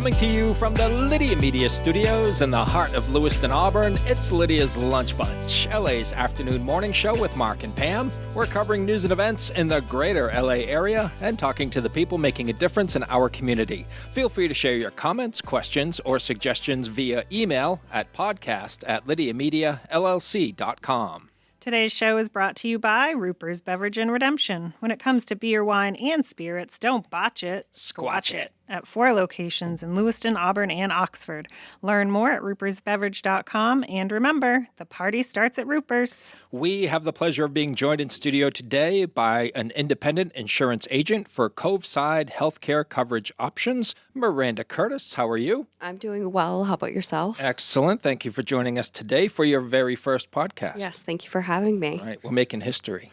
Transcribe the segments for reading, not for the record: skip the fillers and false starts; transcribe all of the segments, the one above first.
Coming to you from the Lydia Media Studios in the heart of Lewiston, Auburn, it's Lydia's Lunch Bunch, LA's afternoon morning show with Mark and Pam. We're covering news and events in the greater LA area and talking to the people making a difference in our community. Feel free to share your comments, questions, or suggestions via email at podcast@lydiamediallc.com. Today's show is brought to you by Ruper's Beverage and Redemption. When it comes to beer, wine, and spirits, don't botch it. Squatch it. At 4 locations in Lewiston, Auburn, and Oxford. Learn more at rupersbeverage.com. And remember, the party starts at Ruper's. We have the pleasure of being joined in studio today by an independent insurance agent for Coveside Healthcare Coverage Options, Miranda Curtis. How are you? I'm doing well. How about yourself? Excellent. Thank you for joining us today for your very first podcast. Yes, thank you for having me. All right, we're making history.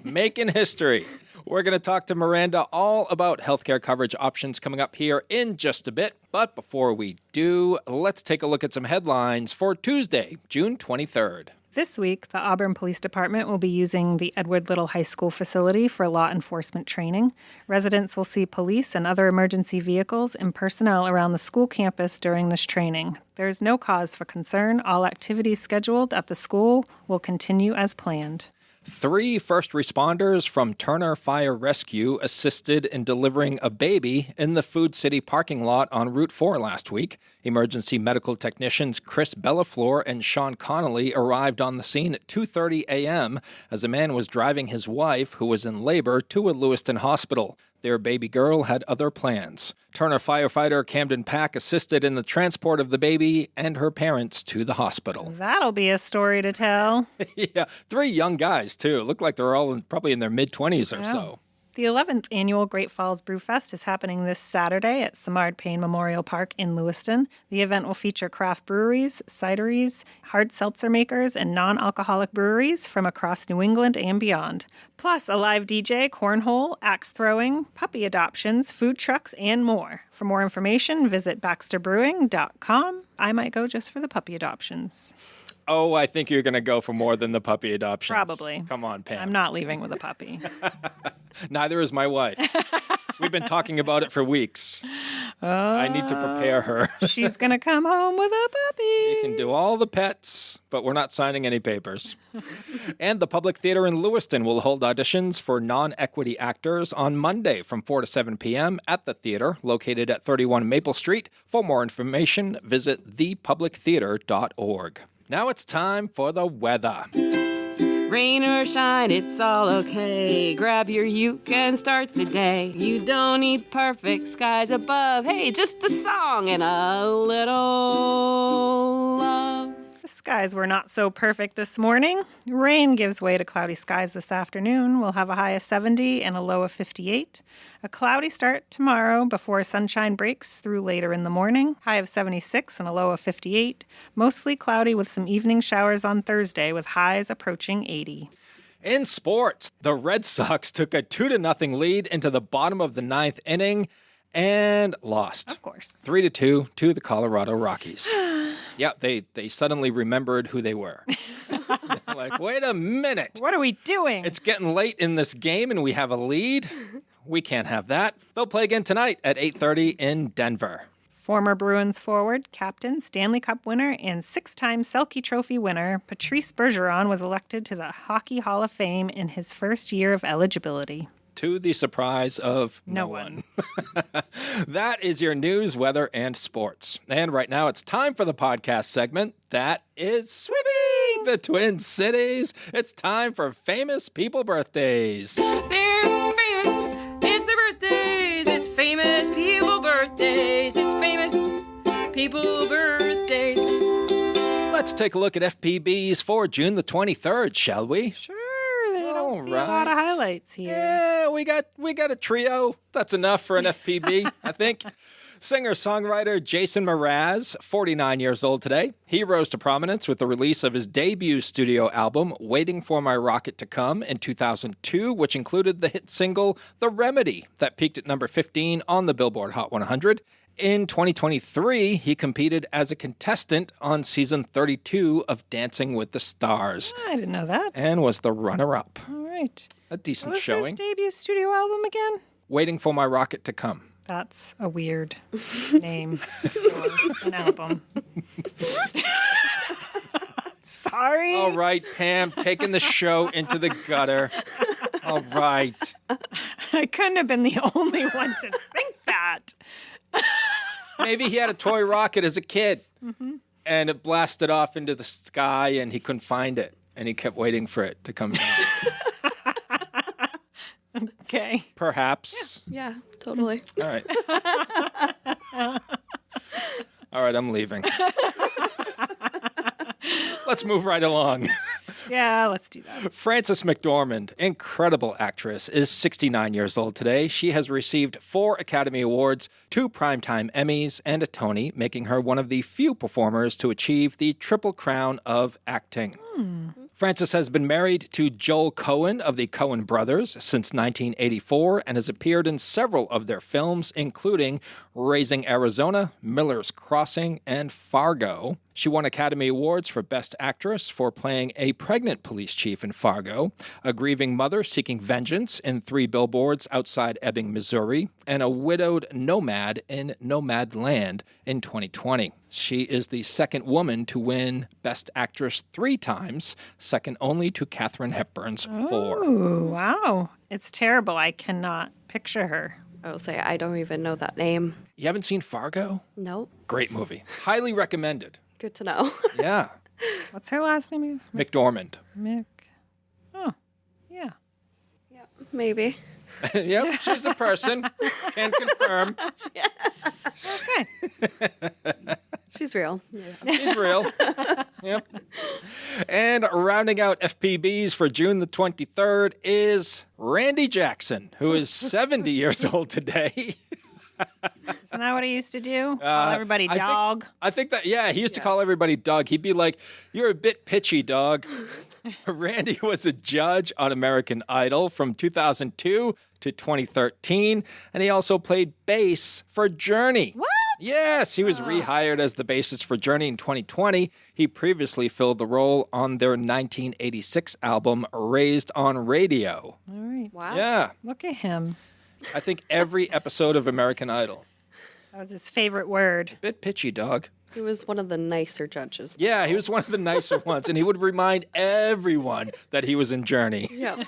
Making history. We're going to talk to Miranda all about healthcare coverage options coming up here in just a bit. But before we do, let's take a look at some headlines for Tuesday, June 23rd. This week, the Auburn Police Department will be using the Edward Little High School facility for law enforcement training. Residents will see police and other emergency vehicles and personnel around the school campus during this training. There is no cause for concern. All activities scheduled at the school will continue as planned. 3 first responders from Turner Fire Rescue assisted in delivering a baby in the Food City parking lot on Route 4 last week. Emergency medical technicians Chris Bellafleur and Sean Connolly arrived on the scene at 2:30 a.m. as a man was driving his wife, who was in labor, to a Lewiston hospital. Their baby girl had other plans. Turner firefighter Camden Pack assisted in the transport of the baby and her parents to the hospital. That'll be a story to tell. Yeah, 3 young guys, too. Look like they're all probably in their mid-20s or so. The 11th annual Great Falls Brewfest is happening this Saturday at Samard Payne Memorial Park in Lewiston. The event will feature craft breweries, cideries, hard seltzer makers, and non-alcoholic breweries from across New England and beyond. Plus a live DJ, cornhole, axe throwing, puppy adoptions, food trucks, and more. For more information, visit baxterbrewing.com. I might go just for the puppy adoptions. Oh, I think you're going to go for more than the puppy adoptions. Probably. Come on, Pam. I'm not leaving with a puppy. Neither is my wife. We've been talking about it for weeks. I need to prepare her. She's going to come home with a puppy. You can do all the pets, but we're not signing any papers. And the Public Theater in Lewiston will hold auditions for non-equity actors on Monday from 4 to 7 p.m. at the theater located at 31 Maple Street. For more information, visit thepublictheater.org. Now it's time for the weather. Rain or shine, it's all okay. Grab your uke and start the day. You don't need perfect skies above. Hey, just a song and a little love. The skies were not so perfect this morning. Rain gives way to cloudy skies this afternoon. We'll have a high of 70 and a low of 58. A cloudy start tomorrow before sunshine breaks through later in the morning. High of 76 and a low of 58. Mostly cloudy with some evening showers on Thursday with highs approaching 80. In sports, the Red Sox took a 2-0 lead into the bottom of the 9th inning and lost. Of course. 3-2 to the Colorado Rockies. Yeah, they suddenly remembered who they were. They're like, wait a minute. What are we doing? It's getting late in this game and we have a lead. We can't have that. They'll play again tonight at 8:30 in Denver. Former Bruins forward, captain, Stanley Cup winner, and 6-time Selke Trophy winner, Patrice Bergeron was elected to the Hockey Hall of Fame in his first year of eligibility. To the surprise of no one. That is your news, weather, and sports. And right now it's time for the podcast segment that is sweeping the Twin Cities. It's time for famous people birthdays. They're famous. It's their birthdays. It's famous people birthdays. It's famous people birthdays. Let's take a look at FPBs for June the 23rd, shall we? Sure, they don't see a lot of highlights here. Yeah, we got a trio. That's enough for an FPB, I think. Singer-songwriter Jason Mraz, 49 years old today. He rose to prominence with the release of his debut studio album, Waiting for My Rocket to Come, in 2002, which included the hit single, The Remedy, that peaked at number 15 on the Billboard Hot 100. In 2023, he competed as a contestant on season 32 of Dancing with the Stars. I didn't know that. And was the runner-up. All right. A decent What was showing. his debut studio album again? Waiting for My Rocket to Come. That's a weird name for an album. Sorry. All right, Pam, taking the show into the gutter. All right. I couldn't have been the only one to think that. Maybe he had a toy rocket as a kid, and it blasted off into the sky, and he couldn't find it, and he kept waiting for it to come down. Okay. Perhaps. Yeah, totally. All right. All right, I'm leaving. Let's move right along. Yeah, let's do that. Frances McDormand, incredible actress, is 69 years old today. She has received 4 Academy Awards, 2 Primetime Emmys, and a Tony, making her one of the few performers to achieve the Triple Crown of acting. Frances has been married to Joel Coen of the Coen brothers since 1984 and has appeared in several of their films, including Raising Arizona, Miller's Crossing, and Fargo. She won Academy Awards for Best Actress for playing a pregnant police chief in Fargo, a grieving mother seeking vengeance in 3 Billboards Outside Ebbing, Missouri, and a widowed nomad in Nomadland in 2020. She is the second woman to win Best Actress 3 times, second only to Katharine Hepburn's 4. Ooh, wow. It's terrible. I cannot picture her. I will say I don't even know that name. You haven't seen Fargo? Nope. Great movie. Highly recommended. Good to know. Yeah. What's her last name? McDormand. Mick. Oh, yeah. Yeah, maybe. Yep, she's a person. Can confirm. Okay. She's real. Yeah. She's real. Yep. And rounding out FPBs for June the 23rd is Randy Jackson, who is 70 years old today. Isn't that what he used to do? Call everybody dog. I think that, yeah, he used to call everybody Doug. He'd be like, "You're a bit pitchy, dog." Randy was a judge on American Idol from 2002 to 2013, and he also played bass for Journey. What? Yes, he was rehired as the bassist for Journey in 2020. He previously filled the role on their 1986 album, Raised on Radio. All right. Wow. Yeah, Look at him. I think every episode of American Idol. That was his favorite word. Bit pitchy, dog. He was one of the nicer judges. Yeah, he was one of the nicer ones, and he would remind everyone that he was in Journey. Yep.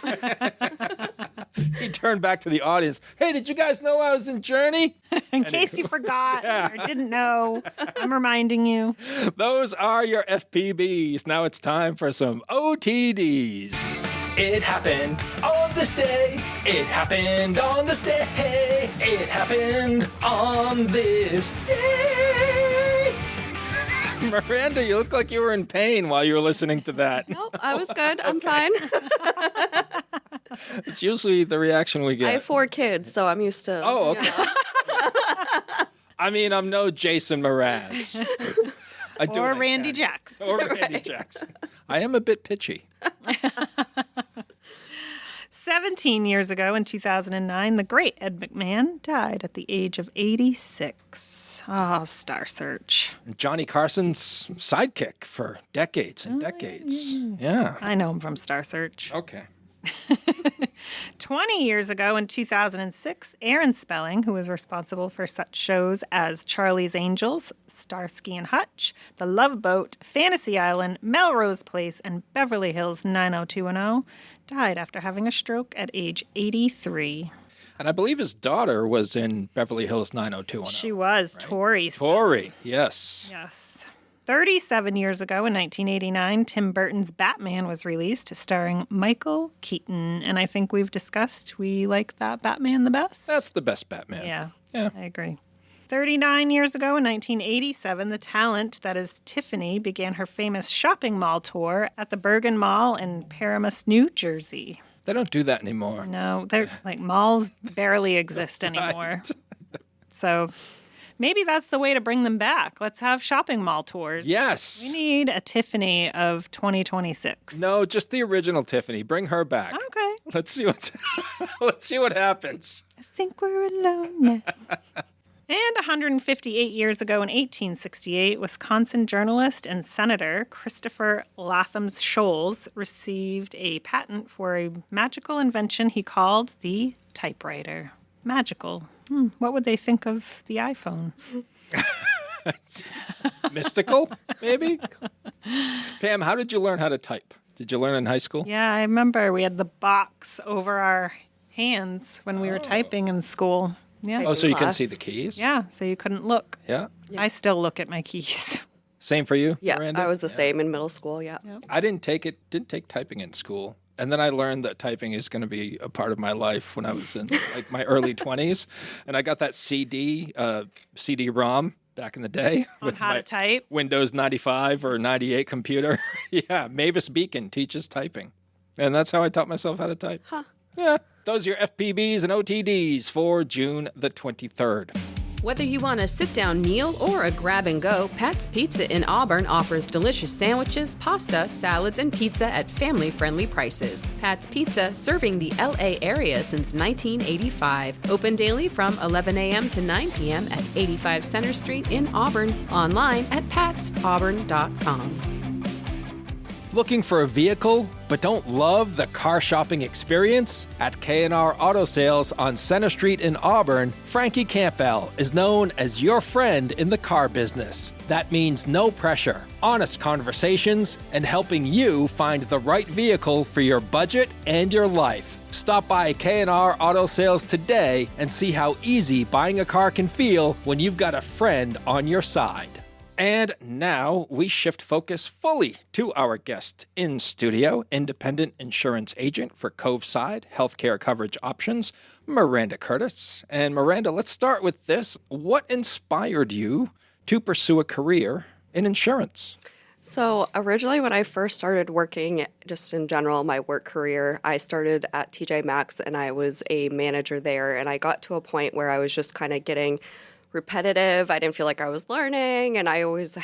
He turned back to the audience. "Hey, did you guys know I was in Journey?" In case you forgot or didn't know, I'm reminding you. Those are your FPBs. Now it's time for some OTDs. It happened on this day. It happened on this day. It happened on this day. Miranda, you look like you were in pain while you were listening to that. Nope, I was good. I'm fine. It's usually the reaction we get. I have 4 kids, so I'm used to. Oh, okay. I mean, I'm no Jason Mraz. Or Randy Jackson. Or Randy Jackson. I am a bit pitchy. 17 years ago in 2009, the great Ed McMahon died at the age of 86. Oh, Star Search. Johnny Carson's sidekick for decades and decades. Yeah. I know him from Star Search. Okay. 20 years ago in 2006, Aaron Spelling, who was responsible for such shows as Charlie's Angels, Starsky and Hutch, The Love Boat, Fantasy Island, Melrose Place, and Beverly Hills 90210, died after having a stroke at age 83. And I believe his daughter was in Beverly Hills 90210. She was, right? Tori. Tori, yes. Yes. 37 years ago in 1989, Tim Burton's Batman was released, starring Michael Keaton. And I think we've discussed we like that Batman the best. That's the best Batman. Yeah, I agree. 39 years ago in 1987, the talent that is Tiffany began her famous shopping mall tour at the Bergen Mall in Paramus, New Jersey. They don't do that anymore. No, they're like malls barely exist anymore. Right. So maybe that's the way to bring them back. Let's have shopping mall tours. Yes. We need a Tiffany of 2026. No, just the original Tiffany. Bring her back. Okay. Let's see what happens. I think we're alone now. And 158 years ago in 1868, Wisconsin journalist and Senator Christopher Latham Scholes received a patent for a magical invention he called the typewriter. Magical. What would they think of the iPhone? Mystical, maybe? Pam, how did you learn how to type? Did you learn in high school? Yeah, I remember we had the box over our hands when we were typing in school. Yeah. Oh, so you couldn't class. see the keys? Yeah, so you couldn't look. Yeah. I still look at my keys. Same for you, Yeah, Miranda? I was the same in middle school. Yeah. I didn't take typing in school. And then I learned that typing is going to be a part of my life when I was in like my early 20s. And I got that CD-ROM back in the day with how my to type? Windows 95 or 98 computer. Yeah, Mavis Beacon teaches typing. And that's how I taught myself how to type. Huh. Yeah, those are your FPBs and OTDs for June the 23rd. Whether you want a sit-down meal or a grab-and-go, Pat's Pizza in Auburn offers delicious sandwiches, pasta, salads, and pizza at family-friendly prices. Pat's Pizza, serving the LA area since 1985. Open daily from 11 a.m. to 9 p.m. at 85 Center Street in Auburn. Online at patsauburn.com. Looking for a vehicle but don't love the car shopping experience? At K&R Auto Sales on Center Street in Auburn, Frankie Campbell is known as your friend in the car business. That means no pressure, honest conversations, and helping you find the right vehicle for your budget and your life. Stop by K&R Auto Sales today and see how easy buying a car can feel when you've got a friend on your side. And now we shift focus fully to our guest in studio, independent insurance agent for Coveside Healthcare Coverage Options, Miranda Curtis. And Miranda, let's start with this. What inspired you to pursue a career in insurance? So originally when I first started working, just in general, my work career, I started at TJ Maxx and I was a manager there. And I got to a point where I was just kind of getting repetitive. I didn't feel like I was learning, and I always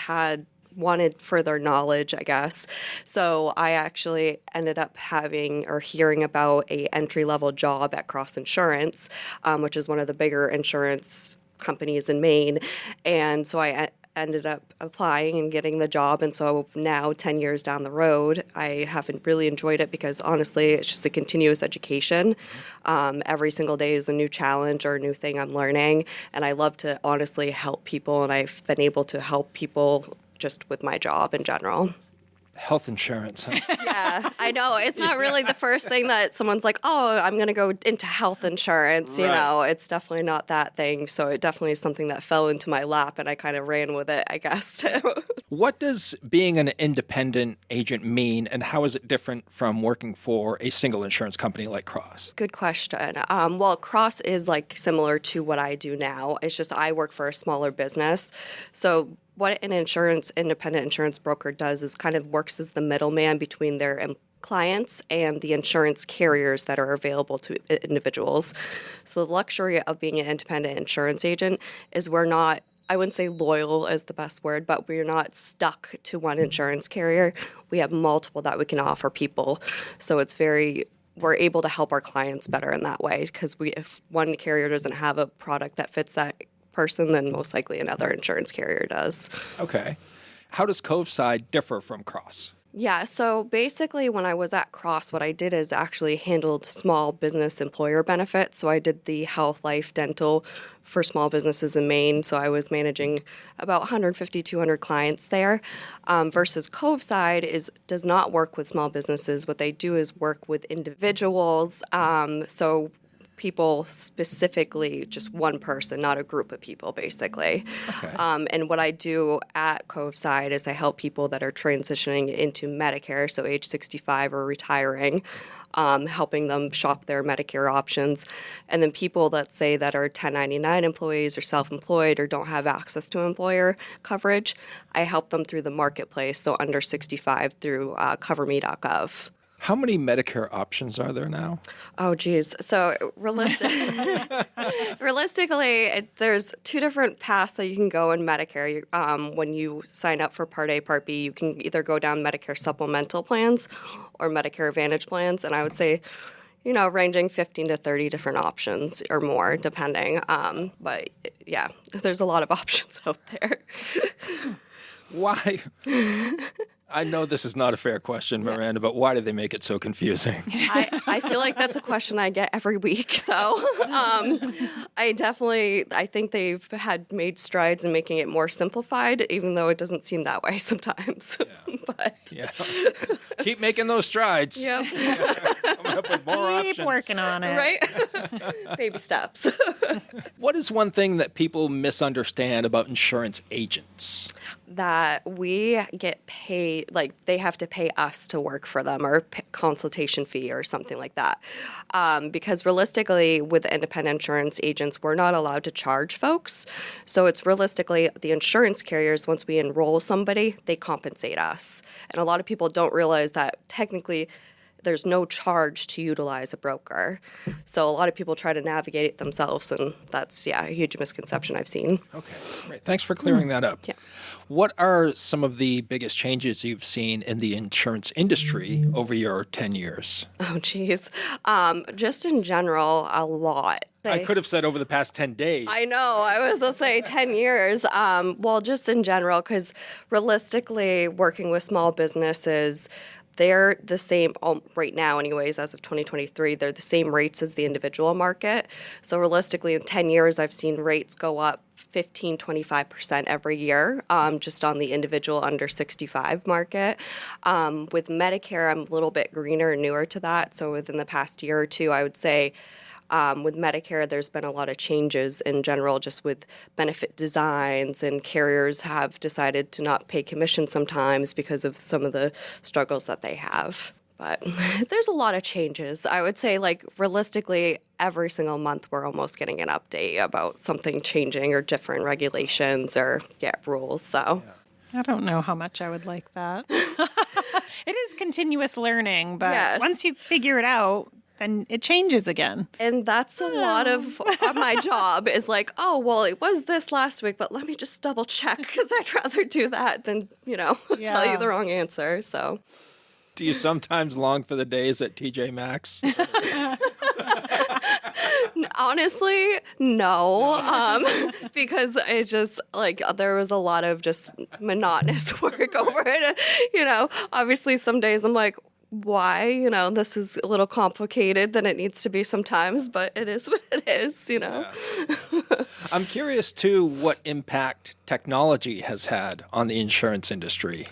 wanted further knowledge, I guess. So I actually ended up hearing about a entry-level job at Cross Insurance, which is one of the bigger insurance companies in Maine. And so I ended up applying and getting the job. And so now, 10 years down the road, I haven't really enjoyed it because honestly, it's just a continuous education. Every single day is a new challenge or a new thing I'm learning. And I love to honestly help people. And I've been able to help people just with my job in general. Health insurance. Huh? Yeah, I know. It's not really the first thing that someone's like, oh, I'm going to go into health insurance. You know, it's definitely not that thing. So it definitely is something that fell into my lap and I kind of ran with it, I guess. What does being an independent agent mean, and how is it different from working for a single insurance company like Cross? Good question. Well, Cross is like similar to what I do now. It's just I work for a smaller business. So what an independent insurance broker does is kind of works as the middleman between their clients and the insurance carriers that are available to individuals. So the luxury of being an independent insurance agent is we're not, I wouldn't say loyal is the best word, but we're not stuck to one insurance carrier. We have multiple that we can offer people. So we're able to help our clients better in that way because if one carrier doesn't have a product that fits that person, then most likely another insurance carrier does. Okay. How does Coveside differ from Cross? Yeah, so basically when I was at Cross, what I did is actually handled small business employer benefits. So I did the health, life, dental for small businesses in Maine. So I was managing about 150, 200 clients there. Versus Coveside does not work with small businesses. What they do is work with individuals. So people specifically, just one person, not a group of people, basically. Okay. And what I do at Coveside is I help people that are transitioning into Medicare, so age 65 or retiring, helping them shop their Medicare options. And then people that say that are 1099 employees or self-employed or don't have access to employer coverage, I help them through the marketplace, so under 65 through coverme.gov. How many Medicare options are there now? Oh, geez. So realistically, there's two different paths that you can go in Medicare. When you sign up for Part A, Part B, you can either go down Medicare supplemental plans or Medicare Advantage plans. And I would say, ranging 15 to 30 different options or more, depending. But yeah, there's a lot of options out there. Why? I know this is not a fair question, Miranda, but why do they make it so confusing? I feel like that's a question I get every week. So I think they've made strides in making it more simplified, even though it doesn't seem that way sometimes. Keep making those strides. Yep. Coming up with more options. Keep working on it. Right? Baby steps. What is one thing that people misunderstand about insurance agents? That we get paid, like they have to pay us to work for them, or consultation fee or something like that. Because realistically, with independent insurance agents, we're not allowed to charge folks. So it's realistically the insurance carriers, once we enroll somebody, they compensate us. And a lot of people don't realize that technically there's no charge to utilize a broker. So a lot of people try to navigate it themselves, and that's, a huge misconception I've seen. Okay, great. Thanks for clearing that up. Yeah. What are some of the biggest changes you've seen in the insurance industry over your 10 years? Oh, geez. Just in general, a lot. I could have said over the past 10 days. I know. I was going to say 10 years. Well, just in general, because realistically, working with small businesses, they're the same right now anyways, as of 2023, they're the same rates as the individual market. So realistically, in 10 years, I've seen rates go up 15-25% every year, just on the individual under 65 market. With Medicare, I'm a little bit greener and newer to that. So within the past year or two, I would say with Medicare, there's been a lot of changes in general, just with benefit designs, and carriers have decided to not pay commission sometimes because of some of the struggles that they have. But there's a lot of changes. I would say, like, realistically, every single month we're almost getting an update about something changing or different regulations or rules. So I don't know how much I would like that. It is continuous learning, but once you figure it out, then it changes again. And that's a lot of my job is like, oh, well, it was this last week, but let me just double check, because I'd rather do that than, tell you the wrong answer. So, do you sometimes long for the days at TJ Maxx? Honestly, no, because it just, like, there was a lot of just monotonous work over it. Obviously some days I'm like, why, this is a little complicated than it needs to be sometimes, but it is what it is, Yeah. I'm curious, too, what impact technology has had on the insurance industry.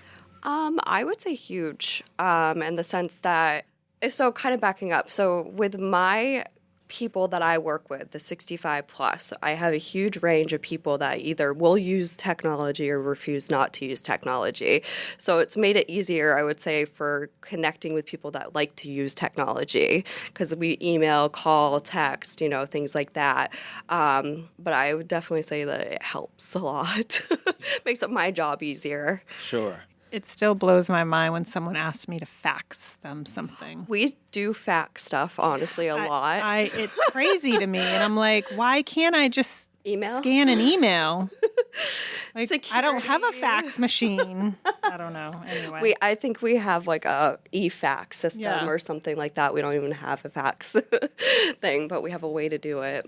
I would say huge, in the sense that, so kind of backing up. So with my people that I work with, the 65 plus, I have a huge range of people that either will use technology or refuse not to use technology. So it's made it easier, I would say, for connecting with people that like to use technology, because we email, call, text, things like that. But I would definitely say that it helps a lot. Makes up my job easier. Sure. It still blows my mind when someone asks me to fax them something. We do fax stuff, honestly, a lot. It's crazy to me. And I'm like, why can't I just scan an email? Like, I don't have a fax machine. I don't know. Anyway. I think we have like a e-fax system or something like that. We don't even have a fax thing, but we have a way to do it.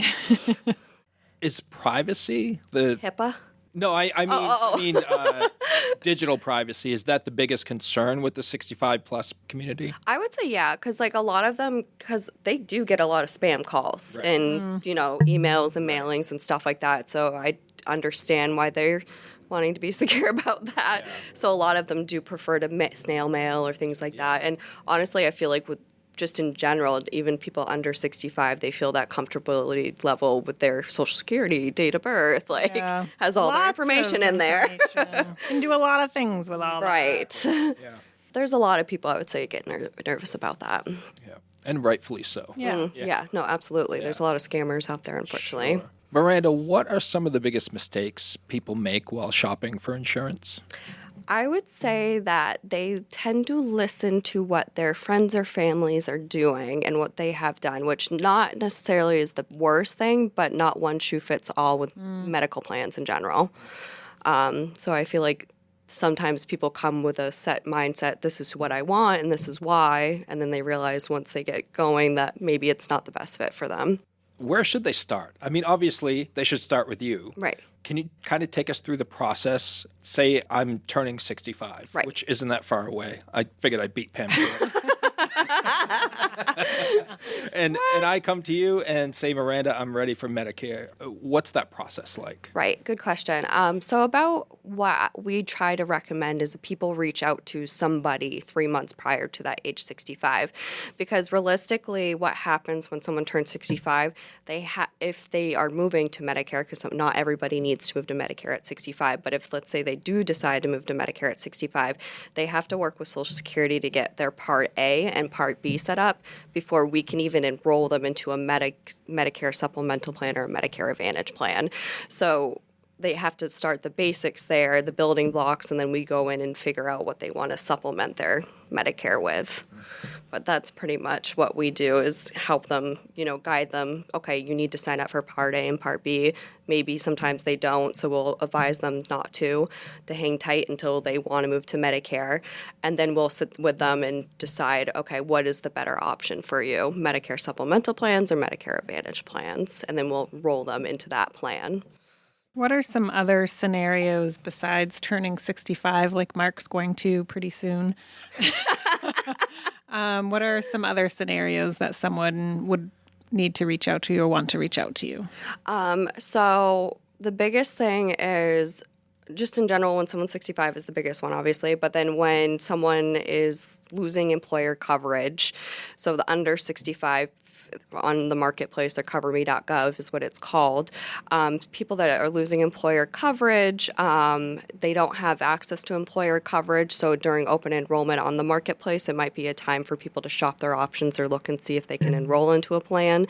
Is privacy the HIPAA? No, I mean digital privacy. Is that the biggest concern with the 65 plus community? I would say because like a lot of them, because they do get a lot of spam calls and emails and mailings and stuff like that. So I understand why they're wanting to be secure about that. Yeah. So a lot of them do prefer to snail mail or things like that. And honestly, I feel like with just in general, even people under 65, they feel that comfortability level with their social security, date of birth, has all their information in there. You can do a lot of things with all that. Right. Yeah. There's a lot of people, I would say, get nervous about that. Yeah, and rightfully so. Yeah, no, absolutely. Yeah. There's a lot of scammers out there, unfortunately. Sure. Miranda, what are some of the biggest mistakes people make while shopping for insurance? I would say that they tend to listen to what their friends or families are doing and what they have done, which not necessarily is the worst thing, but not one shoe fits all with medical plans in general. So I feel like sometimes people come with a set mindset, this is what I want and this is why, and then they realize once they get going that maybe it's not the best fit for them. Where should they start? I mean, obviously, they should start with you. Right. Can you kind of take us through the process? Say I'm turning 65, right, which isn't that far away. I figured I'd beat Pam to it. and I come to you and say, Miranda, I'm ready for Medicare. What's that process like? Right. Good question. So about what we try to recommend is that people reach out to somebody 3 months prior to that age 65, because realistically what happens when someone turns 65, if they are moving to Medicare, because not everybody needs to move to Medicare at 65, but if let's say they do decide to move to Medicare at 65, they have to work with Social Security to get their Part A and Part B set up before we can even enroll them into a Medicare supplemental plan or a Medicare Advantage plan. So they have to start the basics there, the building blocks, and then we go in and figure out what they want to supplement their Medicare with. But that's pretty much what we do, is help them, guide them. Okay, you need to sign up for Part A and Part B. Maybe sometimes they don't, so we'll advise them not to hang tight until they want to move to Medicare. And then we'll sit with them and decide, okay, what is the better option for you? Medicare supplemental plans or Medicare Advantage plans? And then we'll roll them into that plan. What are some other scenarios besides turning 65, like Mark's going to pretty soon? What are some other scenarios that someone would need to reach out to you or want to reach out to you? So the biggest thing is, just in general, when someone's 65 is the biggest one, obviously, but then when someone is losing employer coverage, so the under 65 on the marketplace, or coverme.gov is what it's called, people that are losing employer coverage, they don't have access to employer coverage, so during open enrollment on the marketplace, it might be a time for people to shop their options or look and see if they can enroll into a plan.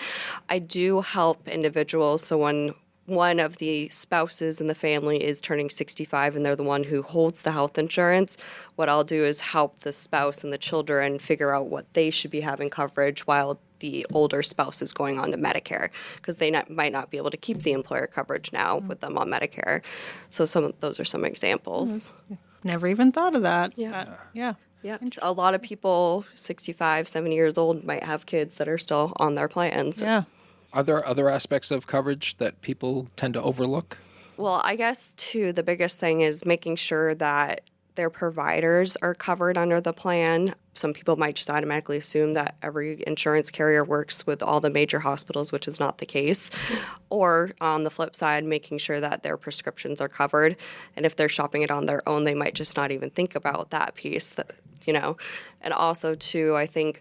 I do help individuals, so when one of the spouses in the family is turning 65 and they're the one who holds the health insurance, what I'll do is help the spouse and the children figure out what they should be having coverage while the older spouse is going on to Medicare, because they might not be able to keep the employer coverage now with them on Medicare. So those are some examples. Never even thought of that. Yeah. Yeah. Yeah. A lot of people 65, 70 years old might have kids that are still on their plans. Yeah. Are there other aspects of coverage that people tend to overlook? Well, I guess, too, the biggest thing is making sure that their providers are covered under the plan. Some people might just automatically assume that every insurance carrier works with all the major hospitals, which is not the case. Or on the flip side, making sure that their prescriptions are covered. And if they're shopping it on their own, they might just not even think about that piece, And also, too, I think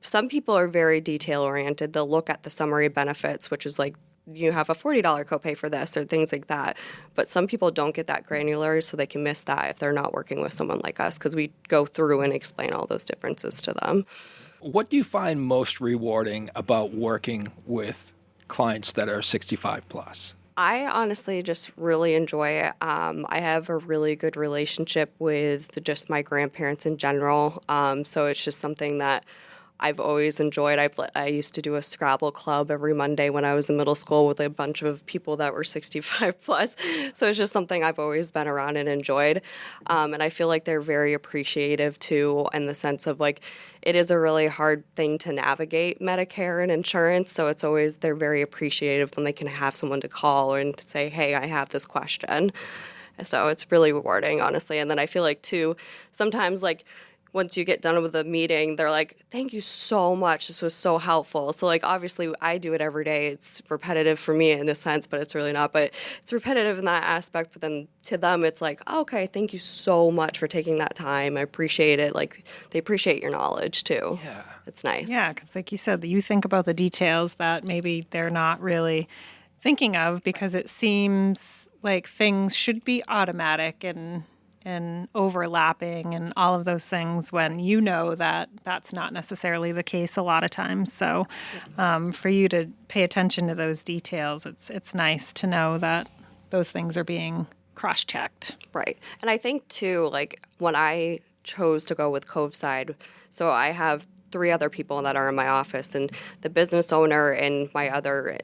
some people are very detail-oriented. They'll look at the summary benefits, which is like, you have a $40 copay for this or things like that. But some people don't get that granular, so they can miss that if they're not working with someone like us, because we go through and explain all those differences to them. What do you find most rewarding about working with clients that are 65 plus? I honestly just really enjoy it. I have a really good relationship with just my grandparents in general, so it's just something that I've always enjoyed. I used to do a Scrabble club every Monday when I was in middle school with a bunch of people that were 65 plus. So it's just something I've always been around and enjoyed. And I feel like they're very appreciative too, in the sense of like, it is a really hard thing to navigate Medicare and insurance. So they're very appreciative when they can have someone to call and to say, hey, I have this question. So it's really rewarding, honestly. And then I feel like too, sometimes like, once you get done with the meeting, they're like, thank you so much. This was so helpful. So, like, obviously, I do it every day. It's repetitive for me in a sense, but it's really not. But it's repetitive in that aspect. But then to them, it's like, oh, okay, thank you so much for taking that time. I appreciate it. Like, they appreciate your knowledge, too. Yeah. It's nice. Yeah, because like you said, you think about the details that maybe they're not really thinking of, because it seems like things should be automatic and overlapping and all of those things, when you know that that's not necessarily the case a lot of times. So for you to pay attention to those details, it's nice to know that those things are being cross-checked. Right. And I think, too, like, when I chose to go with Coveside. So I have 3 other people that are in my office, and the business owner and my other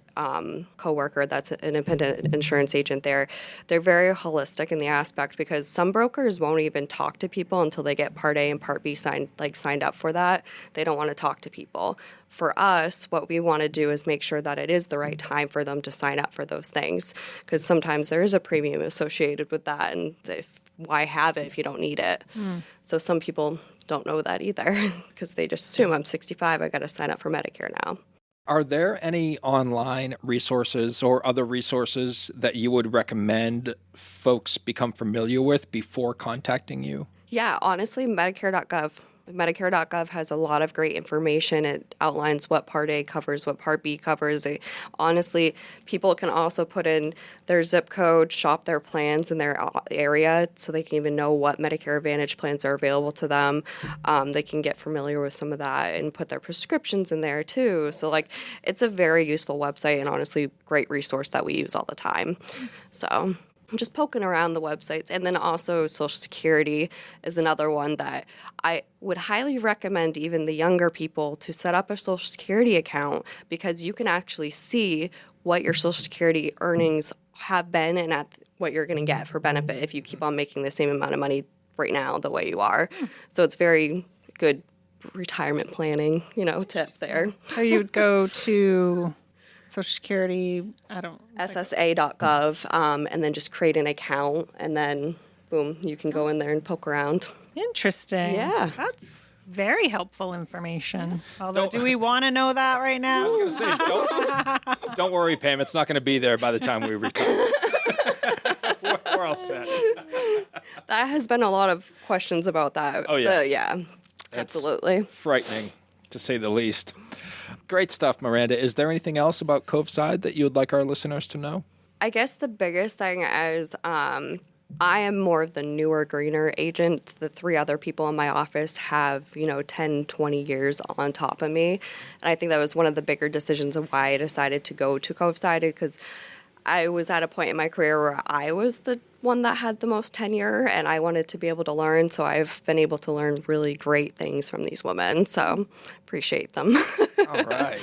coworker that's an independent insurance agent there. They're very holistic in the aspect, because some brokers won't even talk to people until they get Part A and Part B signed up for that. They don't want to talk to people. For us, what we want to do is make sure that it is the right time for them to sign up for those things, because sometimes there is a premium associated with that, and why have it if you don't need it? So some people don't know that either, because they just assume I'm 65, I got to sign up for Medicare now. Are there any online resources or other resources that you would recommend folks become familiar with before contacting you? Yeah, honestly, Medicare.gov. Medicare.gov has a lot of great information. It outlines what Part A covers, what Part B covers. Honestly, people can also put in their zip code, shop their plans in their area, so they can even know what Medicare Advantage plans are available to them. They can get familiar with some of that and put their prescriptions in there too. So it's a very useful website, and honestly, great resource that we use all the time. So I'm just poking around the websites. And then also Social Security is another one that I would highly recommend even the younger people to set up a Social Security account, because you can actually see what your Social Security earnings have been and at what you're going to get for benefit if you keep on making the same amount of money right now the way you are. So it's very good retirement planning, tips there. So you'd go to Social Security, SSA.gov, and then just create an account, and then boom, you can go in there and poke around. Interesting. Yeah. That's very helpful information. Although, do we want to know that right now? I was going to say, don't worry, Pam. It's not going to be there by the time we retire. We're all set. That has been a lot of questions about that. Oh, yeah. Yeah, absolutely. Frightening, to say the least. Great stuff, Miranda. Is there anything else about Coveside that you would like our listeners to know? I guess the biggest thing is I am more of the newer, greener agent. The 3 other people in my office have, 10, 20 years on top of me. And I think that was one of the bigger decisions of why I decided to go to Coveside, because I was at a point in my career where I was the one that had the most tenure, and I wanted to be able to learn. So I've been able to learn really great things from these women. So appreciate them. All right.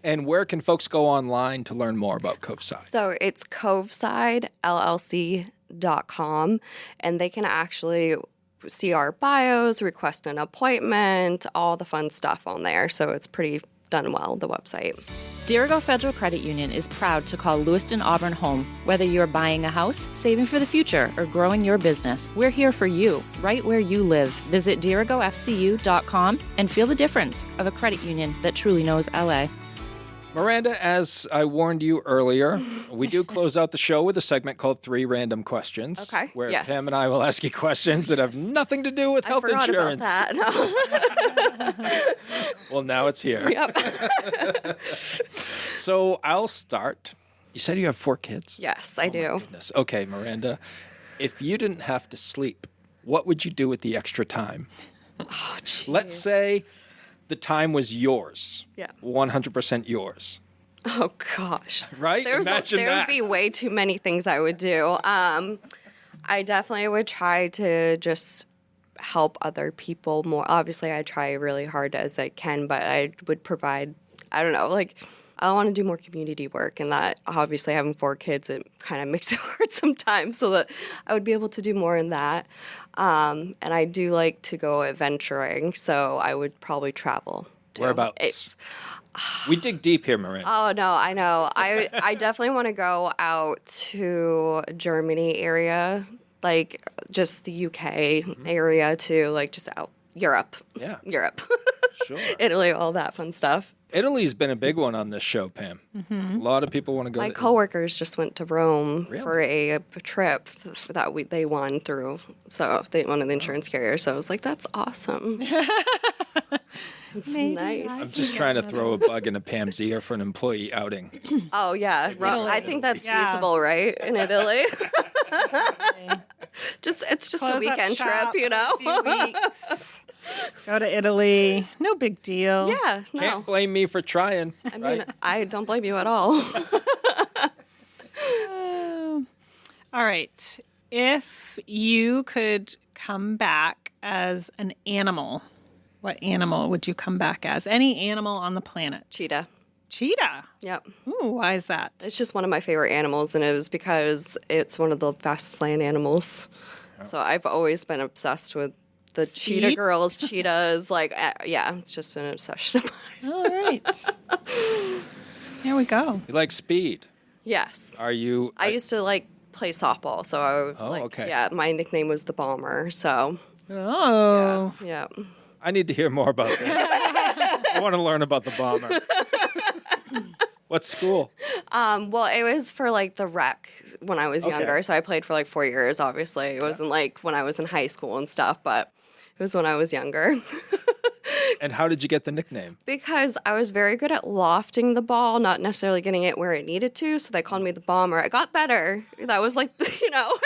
And where can folks go online to learn more about Coveside? So it's CovesideLLC.com, and they can actually see our bios, request an appointment, all the fun stuff on there. So it's pretty done well, the website. Dirigo Federal Credit Union is proud to call Lewiston Auburn home. Whether you're buying a house, saving for the future, or growing your business, we're here for you, right where you live. Visit DirigoFCU.com and feel the difference of a credit union that truly knows LA. Miranda, as I warned you earlier, we do close out the show with a segment called 3 Random Questions. Okay. Where Yes. Pam and I will ask you questions that have nothing to do with health I forgot insurance. about that. No. Well, now it's here. Yep. So I'll start. You said you have 4 kids? Yes, I do. Goodness. Okay, Miranda, if you didn't have to sleep, what would you do with the extra time? Oh, geez. Let's say the time was yours. Yeah. 100% yours. Oh, gosh. Right? There Imagine would that. be way too many things I would do. I definitely would try to just help other people more. Obviously, I try really hard as I can, but I would provide, I want to do more community work, and that obviously having 4 kids, it kind of makes it hard sometimes, so that I would be able to do more in that. And I do like to go adventuring, so I would probably travel. Whereabouts? We dig deep here, Miranda. Oh, no, I know. I definitely want to go out to Germany area, like just the UK area too, like just out Europe. Yeah. Europe. Sure. Italy, all that fun stuff. Italy's been a big one on this show, Pam. A lot of people want to go My to coworkers just went to Rome Really? for a trip that they won through. So they won an insurance carrier. So I was like, that's awesome. It's nice. I'm just trying to throw a bug into Pam's ear for an employee outing. Oh yeah, I think that's Yeah. feasible, right? In Italy. It's just a Close up weekend shop trip, for a few weeks. Go to Italy. No big deal. Yeah, no. Can't blame me for trying. I mean, I don't blame you at all. All right. If you could come back as an animal, what animal would you come back as? Any animal on the planet? Cheetah. Cheetah? Yep. Ooh, why is that? It's just one of my favorite animals, and it was because it's one of the fastest land animals. So I've always been obsessed with the cheetah girls, cheetahs. It's just an obsession of mine. All right. There we go. You like speed. Yes. Are you? I used to play softball, so I would okay. Yeah, my nickname was the Bomber. So Oh. yeah. I need to hear more about that. I want to learn about the Bomber. What school? Well, it was for the rec when I was younger. So I played for 4 years. Obviously, it wasn't when I was in high school and stuff, but it was when I was younger. And how did you get the nickname? Because I was very good at lofting the ball, not necessarily getting it where it needed to. So they called me the Bomber. I got better. That was I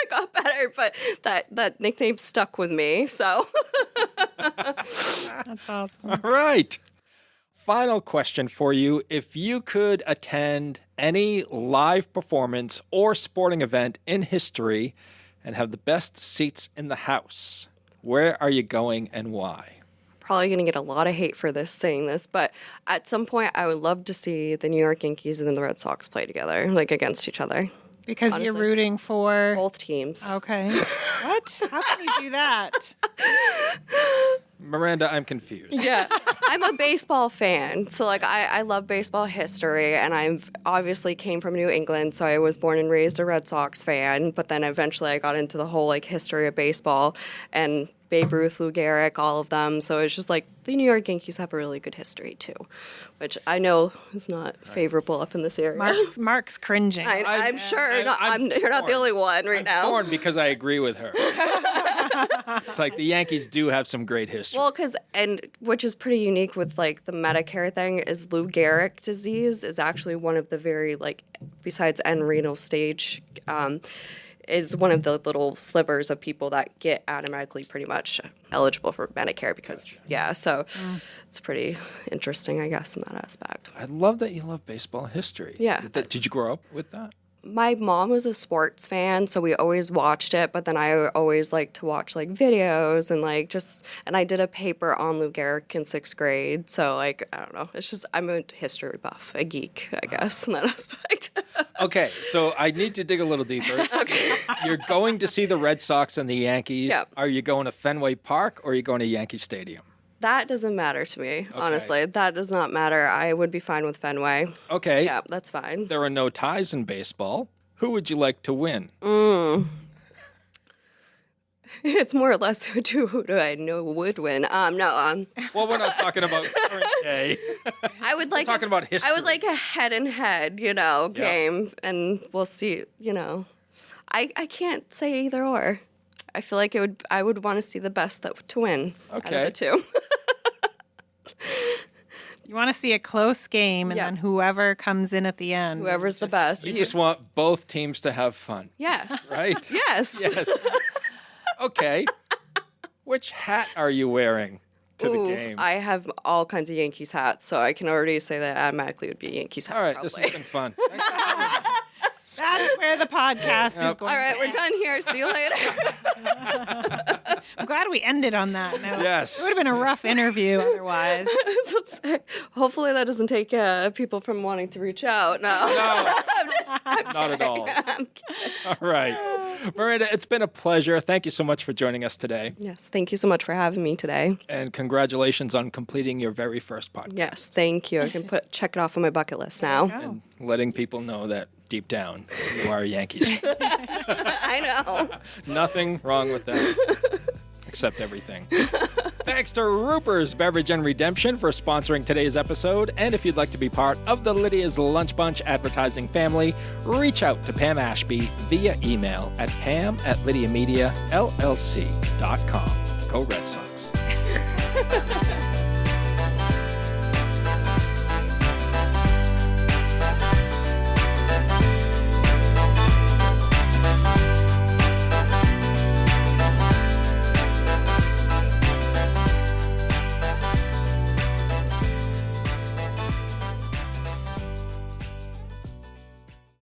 got better, but that nickname stuck with me. So That's awesome. All right. Final question for you. If you could attend any live performance or sporting event in history and have the best seats in the house, where are you going and why? probably going to get a lot of hate for this saying this, but at some point I would love to see the New York Yankees and the Red Sox play together, against each other. Because honestly. You're rooting for Both teams. Okay. What? How can you do that? Miranda, I'm confused. Yeah. I'm a baseball fan. So, I love baseball history, and I obviously came from New England, so I was born and raised a Red Sox fan, but then eventually I got into the whole, history of baseball, and Babe Ruth, Lou Gehrig, all of them. So it's just the New York Yankees have a really good history, too, which I know is not favorable up in this area. Mark's cringing. I'm sure. You're not the torn. only one I'm now. torn because I agree with her. It's the Yankees do have some great history. Well, which is pretty unique with the Medicare thing is Lou Gehrig disease is actually one of the very besides end renal stage, is one of the little slivers of people that get automatically pretty much eligible for Medicare because so it's pretty interesting, I guess, in that aspect. I love that you love baseball history. Yeah. Did you grow up with that? My mom was a sports fan, so we always watched it, but then I always liked to watch videos and I did a paper on Lou Gehrig in 6th grade. So I don't know. It's just I'm a history buff, a geek, I guess, in that aspect. Okay, so I need to dig a little deeper. Okay. You're going to see the Red Sox and the Yankees. Yep. Are you going to Fenway Park or are you going to Yankee Stadium? That doesn't matter to me, honestly. That does not matter. I would be fine with Fenway. Okay. Yeah, that's fine. There are no ties in baseball. Who would you like to win? It's more or less who do I know would win. No. Well, we're not talking about current day. I would like. We're talking about history. I would like a head-and-head, game, and we'll see. I can't say either or. I feel like I would want to see the best to win out of the two. You want to see a close game, and then whoever comes in at the end. Whoever's the best. You just want both teams to have fun. Yes. Right? Yes. Yes. Okay. Which hat are you wearing to the game? I have all kinds of Yankees hats, so I can already say that automatically would be a Yankees hat. All right, probably. this has been fun. That's where the podcast is going. All right, we're done here. See you later. I'm glad we ended on that note. Yes. It would have been a rough interview otherwise. Hopefully that doesn't take people from wanting to reach out. No. I'm not at all. All right. Miranda, it's been a pleasure. Thank you so much for joining us today. Yes, thank you so much for having me today. And congratulations on completing your very first podcast. Yes, thank you. I can check it off on my bucket list now. And letting people know that deep down, you are a Yankees fan. I know. Nothing wrong with that, except everything. Thanks to Ruper's Beverage and Redemption for sponsoring today's episode. And if you'd like to be part of the Lydia's Lunch Bunch advertising family, reach out to Pam Ashby via email at pam@lydiamediallc.com. Go Red Sox.